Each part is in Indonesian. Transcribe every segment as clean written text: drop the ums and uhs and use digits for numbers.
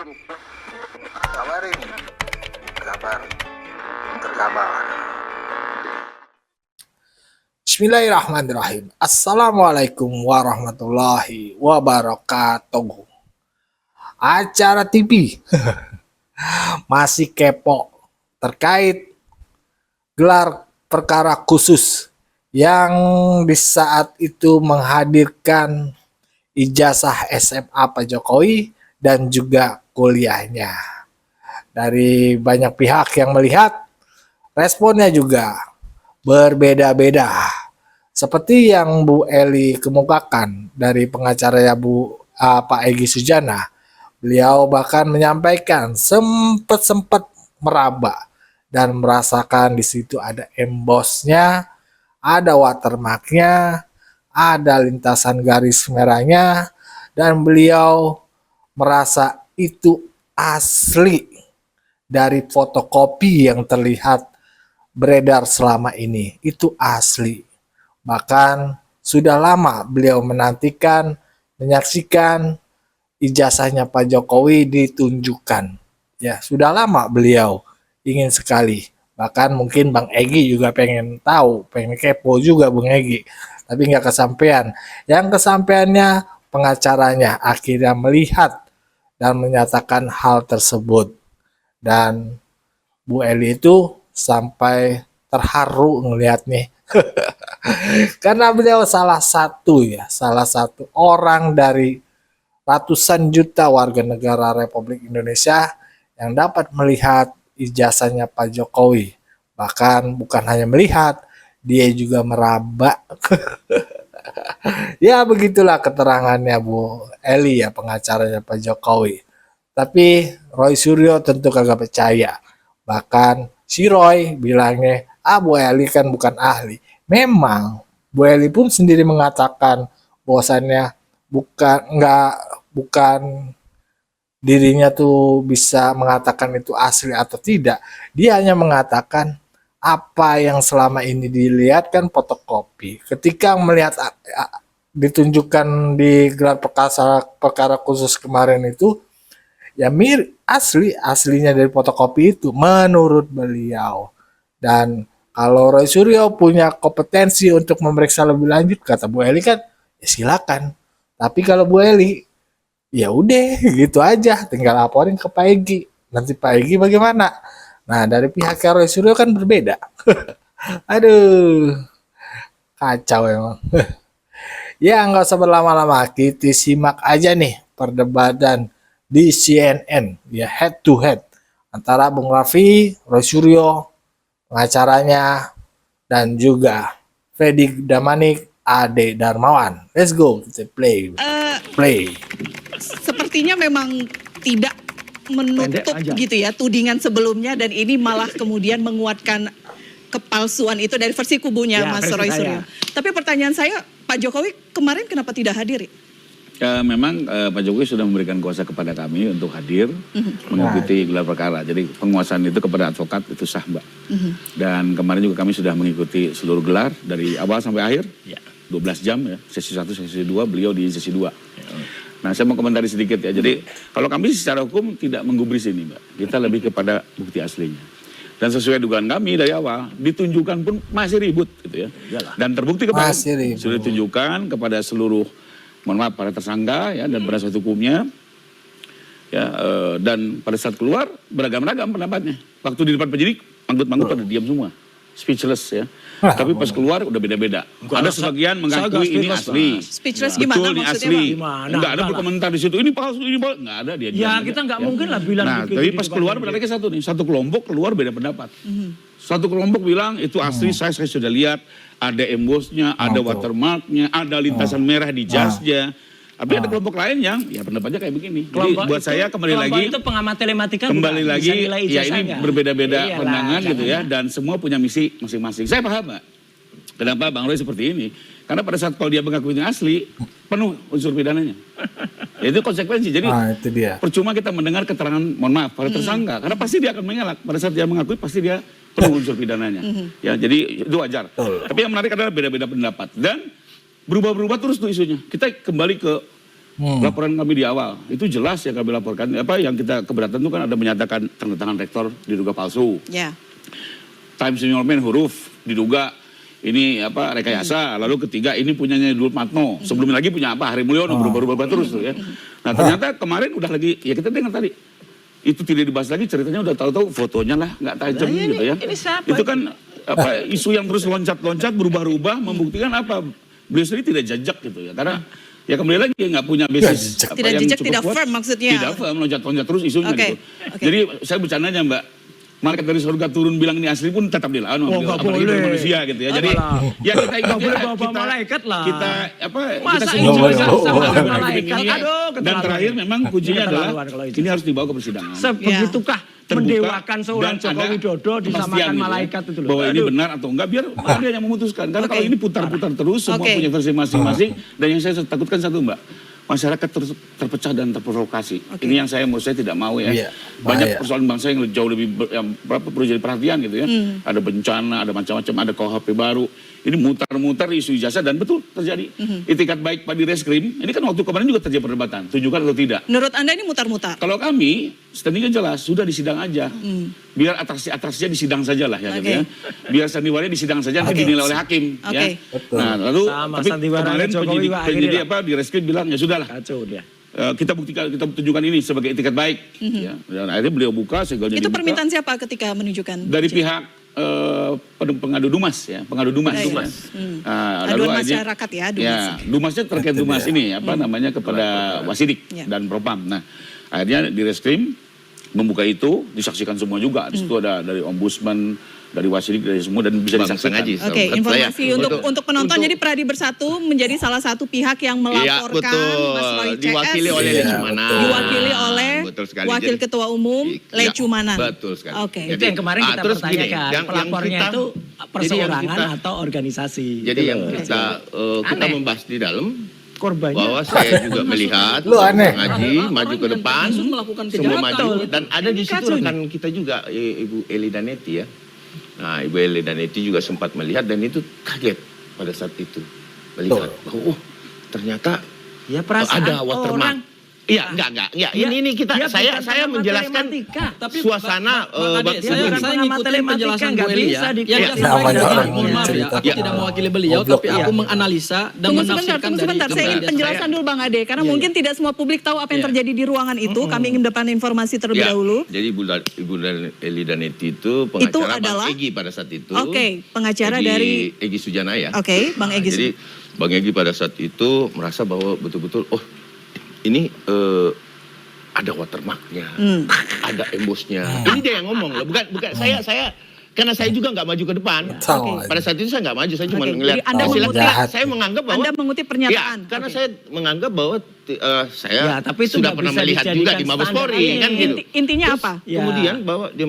Kabar ini, kabar terkabar. Bismillahirrahmanirrahim. Assalamualaikum warahmatullahi wabarakatuh. Acara TV masih kepo terkait gelar perkara khusus yang di saat itu menghadirkan ijazah SMA Pak Jokowi dan juga kuliahnya. Dari banyak pihak yang melihat, responnya juga berbeda-beda. Seperti yang Bu Eli kemukakan dari pengacaranya Pak Egy Sujana, beliau bahkan menyampaikan sempat meraba dan merasakan di situ ada embossnya, ada watermarknya, ada lintasan garis merahnya, dan beliau merasa itu asli dari fotokopi yang terlihat beredar selama ini. Itu asli. Bahkan sudah lama beliau menantikan, menyaksikan ijazahnya Pak Jokowi ditunjukkan. Ya, sudah lama beliau ingin sekali. Bahkan mungkin Bang Egy juga pengen tahu, pengen kepo juga Bang Egy. Tapi nggak kesampaian. Yang kesampaiannya pengacaranya akhirnya melihat dan menyatakan hal tersebut. Dan Bu Eli itu sampai terharu ngelihat nih. Karena beliau salah satu orang dari ratusan juta warga negara Republik Indonesia yang dapat melihat ijazahnya Pak Jokowi. Bahkan bukan hanya melihat, dia juga meraba. Ya begitulah keterangannya Bu Eli ya, pengacaranya Pak Jokowi. Tapi Roy Suryo tentu kagak percaya. Bahkan si Roy bilangnya, Bu Eli kan bukan ahli. Memang Bu Eli pun sendiri mengatakan bahwasannya bukan dirinya tuh bisa mengatakan itu asli atau tidak. Dia hanya mengatakan apa yang selama ini dilihat kan fotokopi. Ketika melihat ditunjukkan di gelar perkara khusus kemarin itu, ya mirip aslinya dari fotokopi itu menurut beliau. Dan kalau Roy Suryo punya kompetensi untuk memeriksa lebih lanjut, kata Bu Eli kan, ya silakan. Tapi kalau Bu Eli, ya udah gitu aja, tinggal laporin ke Pak Egy. Nanti Pak Egy bagaimana? Nah, dari pihak Roy Suryo kan berbeda. Aduh, kacau emang. Ya, nggak usah berlama-lama, kita simak aja nih perdebatan di CNN, ya head to head antara Bung Raffi, Roy Suryo, pengacaranya, dan juga Freddy Damanik, Ade Darmawan. Let's go, kita play. Sepertinya memang tidak menutup gitu ya tudingan sebelumnya, dan ini malah kemudian menguatkan kepalsuan itu dari versi kubunya Mas Roy Suryo. Tapi pertanyaan saya, Pak Jokowi kemarin kenapa tidak hadir? Memang Pak Jokowi sudah memberikan kuasa kepada kami untuk hadir mengikuti gelar perkara. Jadi penguasaan itu kepada advokat itu sah, Mbak. Dan kemarin juga kami sudah mengikuti seluruh gelar dari awal sampai akhir. 12 jam ya, sesi 1, sesi 2, beliau di sesi 2. Nah, saya mau komentari sedikit ya. Jadi kalau kami secara hukum tidak menggubris ini, Mbak. Kita lebih kepada bukti aslinya. Dan sesuai dugaan kami dari awal, ditunjukkan pun masih ribut gitu ya. Dan terbukti kemarin sudah ditunjukkan kepada seluruh, mohon maaf, para tersangka ya, dan penasihat hukumnya. Ya, dan pada saat keluar beragam-ragam pendapatnya. Waktu di depan penyidik, manggut-manggut pada diam semua. Speechless ya. Tapi pas keluar udah beda-beda. Ada sebagian mengakui ini asli. Speechless gimana ini maksudnya, asli. Pak? Enggak ada berkomentar di situ. Ini palsu, ini palsu. Enggak ada dia. Ya kita nggak mungkin lah bilang. Nah, tapi pas keluar berarti satu nih. Satu kelompok keluar beda pendapat. Satu kelompok bilang itu asli, saya sudah lihat. Ada embossnya, ada watermarknya, ada lintasan merah di jasnya. Tapi ada kelompok lain yang ya pendapatnya kayak begini. Jadi buat saya kembali lagi itu pengamat telematika kembali lagi ya ini berbeda-beda pandangan gitu ya, dan semua punya misi masing-masing. Saya paham, Pak. Kenapa Bang Roy seperti ini? Karena pada saat kalau dia mengakui ini asli, penuh unsur pidananya. Ya, itu konsekuensi. Jadi itu dia. Percuma kita mendengar keterangan, mohon maaf, para tersangka, karena pasti dia akan mengelak. Pada saat dia mengakui pasti dia penuh unsur pidananya. Ya, jadi itu wajar. Tapi yang menarik adalah beda-beda pendapat dan berubah-berubah terus tuh isunya. Kita kembali ke Laporan kami di awal itu jelas yang kami laporkan. Apa yang kita keberatan itu kan ada menyatakan tanda tangan rektor diduga palsu. Ya. Times New Roman huruf diduga ini apa rekayasa. Lalu ketiga ini punyanya Dul Matno. Sebelumnya lagi punya apa Hari Mulyono berubah-ubah terus tuh ya. Nah ternyata kemarin udah lagi ya kita dengar tadi itu tidak dibahas lagi, ceritanya udah tahu-tahu fotonya lah nggak tajam gitu ya. Ini siapa? Itu kan apa isu yang terus loncat-loncat berubah-ubah membuktikan apa beliau sendiri tidak jajak gitu ya karena ya kembali lagi nggak punya basis apa Tidak yang jejak, cukup tidak kuat. firm maksudnya. Tidak firm, loncat-loncat terus isunya Oke, gitu. oke. Jadi saya bercandanya Mbak, malaikat dari surga turun bilang ini asli pun tetap dilawan sama beliau, nggak apalagi boleh. dari manusia gitu ya. Jadi Apalah. ya kita Nggak boleh bawa malaikat lah. Kita apa Masa kita ini boleh, sama boleh. malaikat? ini. Aduh, Dan keterlaluan. terakhir memang kuncinya adalah Keterlaluan kalau itu. ini harus dibawa ke persidangan. Sebegitukah Terbuka, mendewakan seorang dan Joko ada Widodo kepastian disamakan gitu ya, malaikat itu loh. bahwa ini Aduh. benar atau enggak biar dia yang memutuskan karena Oke. kalau ini putar-putar terus semua Oke. punya versi masing-masing dan yang saya takutkan satu Mbak, masyarakat terpecah dan terprovokasi. Oke. Ini yang saya menurut saya tidak mau ya. Iya, Banyak bahaya. persoalan bangsa yang jauh lebih yang perlu jadi perhatian gitu ya. Ada bencana, ada macam-macam, ada KUHP baru. Ini mutar-mutar isu ijazah dan betul terjadi. Itikat baik Pak Direskrim, ini kan waktu kemarin juga terjadi perdebatan, tunjukkan atau tidak. Menurut Anda ini mutar-mutar? Kalau kami, standingnya jelas, sudah di sidang aja. Biar atraksi-atraksinya di sidang saja lah ya. Oke. Gitu ya. Biar sandiwara di sidang saja, nanti Oke. dinilai oleh hakim. Oke. Ya. Betul. Nah, lalu Sama tapi sandiwara kemarin Jokowi, penyidik, Pak, akhirnya penyidik apa di reskrim bilang ya sudah lah. Kacau dia. Kita buktikan, kita tunjukkan ini sebagai etikat baik. Ya. Dan akhirnya beliau buka, segalanya Itu dibuka. permintaan siapa ketika menunjukkan? Dari pihak pengadu Dumas ya, pengadu Dumas. Baik. Ya. Aduan akhirnya- masyarakat ya, Dumas. Ya, Dumasnya terkait Dumas ini apa namanya kepada Wasidik Ya. dan Propam. Nah, akhirnya di reskrim membuka itu, disaksikan semua juga. Di situ ada dari Ombudsman, dari Wasidik, dari semua dan bisa Bang disaksikan. Sengaji. Oke, informasi untuk penonton. untuk- Jadi Pradi Bersatu menjadi salah satu pihak yang Iya, melaporkan betul. Mas Roy CS. Diwakili oleh Iya, Lecumana. betul. Diwakili oleh Betul sekali. Wakil Jadi- Ketua Umum Iya, Lecumanan. betul sekali. Oke. Itu yang kemarin kita terus gini, pertanyakan. yang Pelapornya kita- itu jadi yang perseorangan kita- atau organisasi. Jadi Gitu yang loh. kita Aneh. membahas di dalam korbannya. bahwa saya juga melihat Lu aneh. Ngaji maju ke depan, melakukan semua kejahatan. maju dan ada di situ Kacau ini. rekan kita juga Ibu Eli Danetti ya. Nah, Ibu Eli Danetti juga sempat melihat dan itu kaget pada saat itu melihat bahwa ternyata Ya perasaan ada watermark. orang. Iya, enggak. Ya, Dia- ini kita dia saya bukan saya pengamat menjelaskan matematika. Tapi suasana Bang Ade, bak- saya bukan ngikutin pengamat penjelasan matematika, Bu nggak Eli bisa ya. di- Yang Ya, saya namanya sampaikan, orang mohon maaf ya, cerita. aku tidak mewakili beliau, Goblok. tapi aku Iya. menganalisa dan Tunggu sebentar, menafsirkan tunggu dari sebentar. Saya ingin jurnal. penjelasan dulu Bang Ade, karena mungkin tidak semua publik tahu apa yang Iya. terjadi di ruangan itu. Kami ingin depan informasi terlebih Ya, dahulu. jadi Ibu Eli Danetti itu pengacara adalah- Bang Egy pada saat itu. Oke, pengacara Egy- dari Egy Sujana ya. Oke, Bang Egy. Jadi Bang Egy pada saat itu merasa bahwa betul-betul ini ada watermarknya, ada embosnya. Ini dia yang ngomong loh, bukan saya karena saya juga nggak maju ke depan. Tahu. Pada saat itu saya nggak maju, saya cuma Oke, ngeliat. jadi Anda Silahkan. mengutip- Saya menganggap bahwa Anda mengutip pernyataan. Ya, karena Oke. saya menganggap bahwa saya Ya, tapi itu sudah nggak pernah bisa melihat juga dijadikan di Mabes standar. Polri Oke, kan gitu. Intinya Terus apa? Ya. Kemudian bahwa dia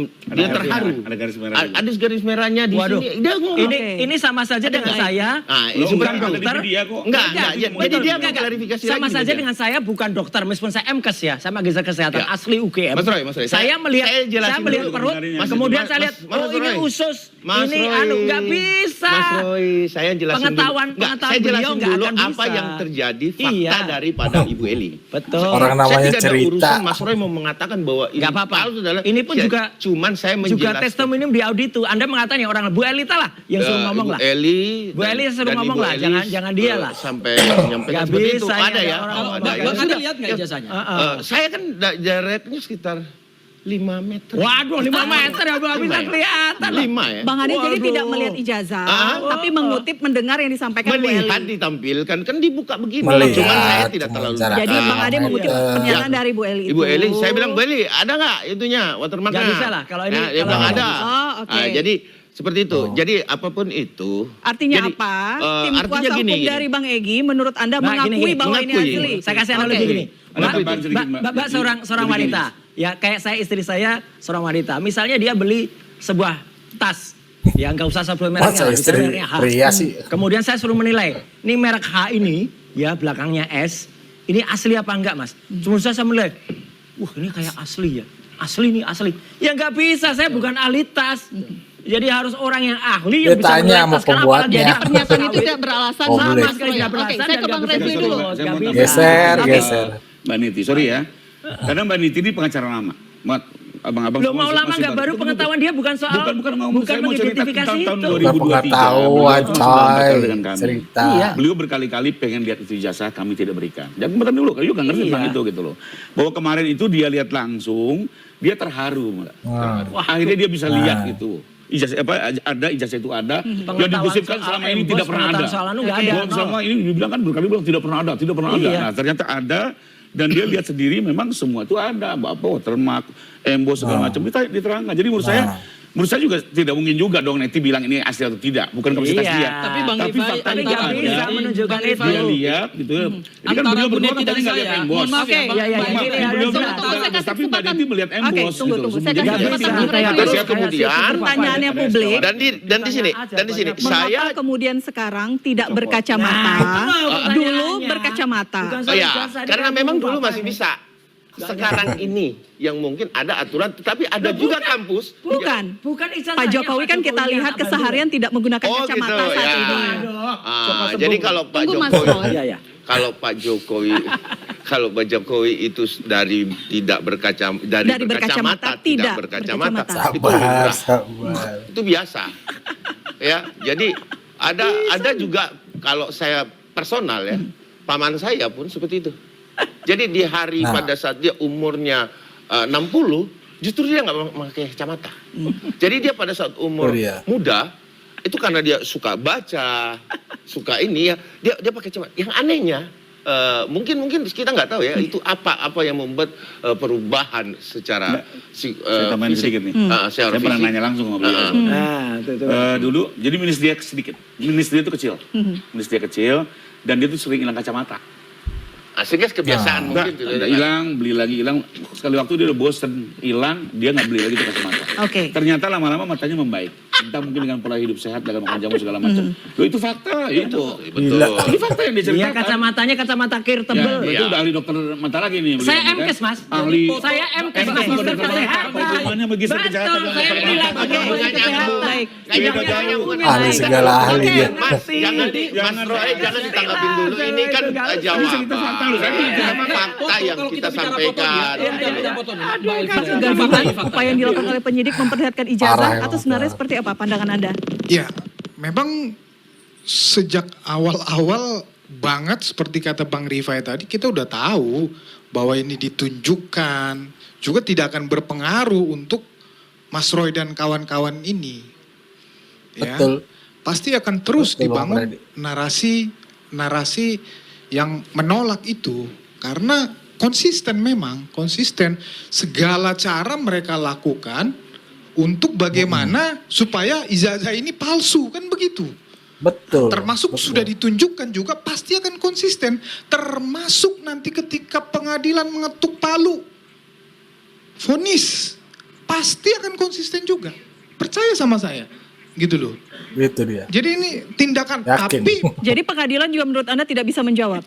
terharu. Ada garis merah. Ada garis merahnya di Waduh. sini. Dia ngomong. Ini sama saja dengan saya. Ah, Loh, itu enggak, bukan ada di dokter. media kok. Enggak. Betul, Jadi dia enggak. klarifikasi sama lagi. saja gitu. dengan saya bukan dokter meskipun saya MKes ya, saya magister kesehatan Ya. asli UGM. Mas Roy. Saya melihat saya jelasin melihat dulu. perut, Mas- kemudian Mas- saya lihat Mas oh ini Roy. usus, Mas ini Roy. nggak bisa. Mas Roy, saya jelasin Pengetahuan dulu. Enggak, pengetahuan saya beliau jelasin nggak dulu akan apa bisa. yang terjadi fakta Iya. daripada Ibu Eli. Betul. Orang namanya saya tidak ada cerita. urusan Mas Roy mau mengatakan bahwa ini Nggak apa-apa. palsu adalah Ini pun juga cuman saya juga menjelaskan. testimonium di auditu. Anda mengatakan ya orang Bu Elita lah yang suruh ngomong Ibu lah. Eli Bu Eli suruh ngomong Ibu lah, Eli, jangan dia lah. Sampai menyampaikan Nggak seperti itu. bisa ini Ada ada ya. orang Oh, ngomong. ada ya. Bang Ade Sudah. lihat nggak ijazahnya? Saya kan jaraknya sekitar 5 meter. Waduh 5 meter ya belum bisa kelihatan. 5 ya. Bang Ade jadi Waduh. tidak melihat ijazah, tapi mengutip mendengar yang disampaikan Bu Melihat Eli. ditampilkan kan dibuka begini. Melihat, Cuman saya tidak terlalu. jarak. Jadi Bang Ade mengutip pernyataan dari Bu Eli. Ibu itu. Eli, saya bilang Bu Eli, ada nggak itunya watermarknya? Nggak bisa lah, kalau ini- Nah, dia kalau bilang nggak ada. bisa. Oh, oke. Jadi seperti itu. Jadi apapun itu. Artinya jadi, apa? Tim artinya kuasa gini, hukum dari Bang Egy menurut Anda Mbak, mengakui gini, bahwa ini mengakui. asli. Saya kasih analogi Oke. gini. Ada tambahan sedikit, Mbak. Mbak seorang Jadi wanita. Ya kayak saya istri saya seorang wanita. Misalnya dia beli sebuah tas. Ya nggak usah sebut mereknya. Masa lah, istri misalnya mereknya H. pria sih? Kemudian saya suruh menilai. Ini merek H ini ya belakangnya S. Ini asli apa enggak mas? Kemudian saya menilai. Wah ini kayak asli ya. Asli nih asli. Ya nggak bisa saya bukan ahli tas. Jadi harus orang yang ahli Dia yang bisa tanya sama melihat. Sekarang pembuatnya. apalagi Jadi pernyataan itu tidak beralasan Oh, sama boleh. Mas Roy. Oke, saya ke Bang Refli dulu. Saya mau Geser, tambah. geser. Mbak Niti, sorry ya. Karena Mbak Niti ini pengacara lama. Abang-abang Lo semua mau lama masih nggak baru Tunggu, pengetahuan dia bukan soal bukan ngomong, saya mau cerita mengidentifikasi tentang tahun itu. 2023. Pengetahuan Beliau sudah coy, bakal dengan kami. cerita. Iya. Beliau berkali-kali pengen lihat itu ijazah, kami tidak berikan. Jangan bentar dulu, kalian juga nggak ngerti tentang Iya. itu gitu loh. Bahwa kemarin itu dia lihat langsung, dia terharu malah. Wah. Akhirnya dia bisa lihat itu. Ijazah ijazah itu ada. Yang digosipkan selama ini tidak pernah ada. Soal anu nggak ada. Bahwa selama ini dibilang kan berkali bilang tidak pernah ada, tidak pernah ada. Iya. Nah ternyata ada. Dan dia lihat sendiri memang semua itu ada, watermark, emboss segala macam diterangkan. Jadi menurut saya juga tidak mungkin juga dong Neti bilang ini asli atau tidak, bukan kapasitas Iya. dia. Tapi Bang Rifai, faktanya tapi itu nggak ada. bisa menunjukkan Bang itu. Rifai, Dia lihat gitu ya. Ini kan Antara beliau Bu berdua Neti kan dan tadi nggak lihat saya, emboss. mohon maaf ya, Oke. Bang. Iya, iya, Bang iya. Rifai. Beliau Tunggu, bilang, tunggu, saya kasih tapi Mbak kesempatan. Neti melihat emboss Oke, tunggu, gitu. tunggu. Saya Jadi kasih nggak kesempatan bisa. Bang Refli. Terus kemudian Pertanyaannya publik. dan di sini saya Mengapa kemudian sekarang tidak berkacamata? Nah, itu loh Dulu pertanyaannya. berkacamata. Bukan oh ya, ijazah di karena kampung, memang dulu Bapak. masih bisa. Sekarang ini yang mungkin ada aturan, tetapi ada juga kampus. Bukan. Bukan ijazahnya Pak Jokowi kan kita Jokowi lihat yang keseharian tidak menggunakan Oh kacamata gitu saat ya. ini. Jadi kalau Pak Tunggu, Mas Jokowi, Roy. Iya, iya. kalau Pak Jokowi, kalau Pak Jokowi itu dari tidak Dari berkacamata, tidak berkacamata, berkacamata. itu Sabar, lumrah. sabar. Itu biasa. Ya, jadi ada juga kalau saya personal ya, paman saya pun seperti itu. Jadi di hari Nah. pada saat dia umurnya 60, justru dia nggak memakai kacamata. Jadi dia pada saat umur Oh, iya. muda itu karena dia suka baca, suka ini ya, dia pakai kacamata. Yang anehnya mungkin kita nggak tahu ya itu apa yang membuat perubahan secara Saya tambahin fisik. sedikit nih. Secara Saya pernah fisik. nanya langsung sama beliau. Nah, itu. Dulu, jadi minus dia sedikit. Minus dia itu kecil. Minus dia kecil, dan dia tuh sering hilang kacamata. Sehingga kebiasaan mungkin Udah hilang, beli lagi hilang. Sekali waktu dia udah bosen hilang, dia nggak beli lagi tuh kacamata. Oke. Ternyata lama-lama matanya membaik. Entah mungkin dengan pola hidup sehat, dengan makan jamu segala macam. Loh itu fakta, itu. Betul. Ini fakta yang Iya, diceritakan. kacamatanya kacamata kir Ya, tebel. itu udah ahli dokter mata lagi nih. beliau Saya nih, kan. MKes, Mas. Ahli. Saya MKes, Mas. bukan Dokter dokter mata. Apa hubungannya sama geser kejahatan? Betul, saya bilang Oke, baik. Ahli segala ahli Oke, dia. Mas, Mas Roy jangan ditanggapin dulu. Ini kan jawaban. Fakta yang kita sampaikan. Gabungan upaya yang dilakukan oleh penyidik memperlihatkan Parah ijazah emang, atau sebenarnya parah. seperti apa pandangan Anda? Ya, memang sejak awal-awal banget seperti kata Bang Rifai tadi, kita udah tahu bahwa ini ditunjukkan, juga tidak akan berpengaruh untuk Mas Roy dan kawan-kawan ini. Ya, Betul. pasti akan terus Betul, Bang dibangun Freddy. narasi yang menolak itu. Karena konsisten segala cara mereka lakukan untuk bagaimana supaya ijazah ini palsu, kan begitu. Betul. Termasuk betul. sudah ditunjukkan juga pasti akan konsisten. Termasuk nanti ketika pengadilan mengetuk palu, vonis, pasti akan konsisten juga. Percaya sama saya, gitu loh. Itu dia. Jadi ini tindakan, Yakin. tapi Jadi pengadilan juga menurut Anda tidak bisa menjawab?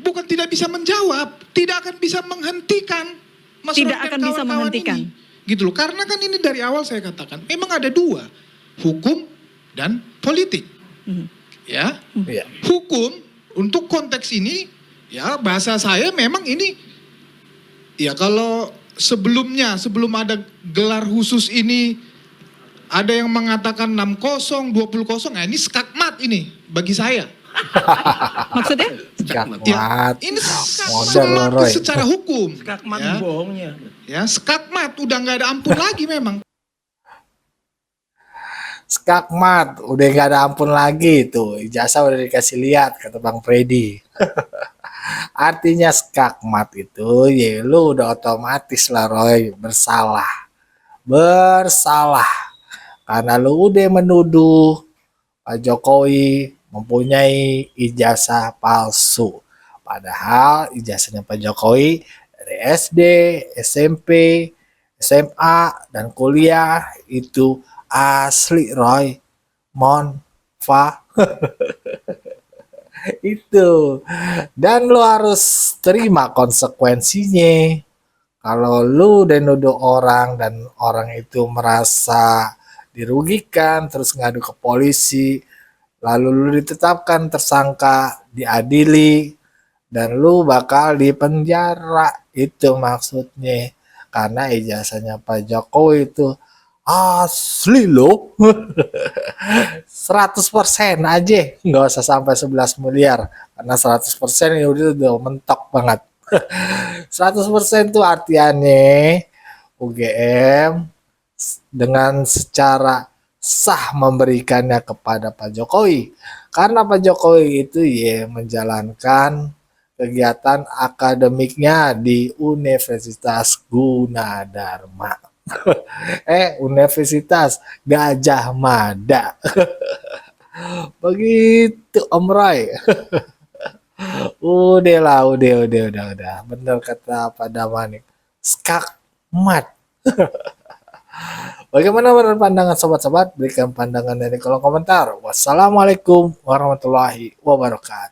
bukan tidak bisa menjawab, tidak akan bisa menghentikan Mas Tidak Roy dan akan bisa kawan-kawan menghentikan. ini. Gitu loh, karena kan ini dari awal saya katakan, memang ada dua, hukum dan politik. Ya, Iya. hukum untuk konteks ini, ya bahasa saya memang ini, ya kalau sebelum ada gelar khusus ini, ada yang mengatakan 6-0, 20-0, nah ini skakmat ini bagi saya. Maksudnya? Skakmat. Ya, ini Model skakmat Roy. secara hukum. Skakmat ya. bohongnya. Ya, skakmat udah nggak ada ampun lagi memang. Skakmat, udah nggak ada ampun lagi itu. Ijazah udah dikasih lihat kata Bang Freddy. Artinya skakmat itu, ya lu udah otomatis lah Roy bersalah. Karena lu udah menuduh Pak Jokowi mempunyai ijazah palsu. Padahal ijazahnya Pak Jokowi dari SD, SMP, SMA, dan kuliah itu asli Roy. Itu. Dan lu harus terima konsekuensinya. Kalau lu udah nuduh orang dan orang itu merasa dirugikan, terus ngadu ke polisi, lalu lu ditetapkan tersangka, diadili, dan lu bakal dipenjara. Itu maksudnya. Karena ijazahnya Pak Jokowi itu asli loh. 100% aja, nggak usah sampai 11 miliar. Karena 100% ya udah mentok banget. 100% tuh artiannya UGM dengan secara sah memberikannya kepada Pak Jokowi. Karena Pak Jokowi itu ya menjalankan kegiatan akademiknya di Universitas Gunadarma. Universitas Gajah Mada. Begitu Om Roy. Udah. Bener kata Pak Damanik. Skakmat. Bagaimana menurut pandangan sobat-sobat? Berikan pandangan dari kolom komentar. Wassalamualaikum warahmatullahi wabarakatuh.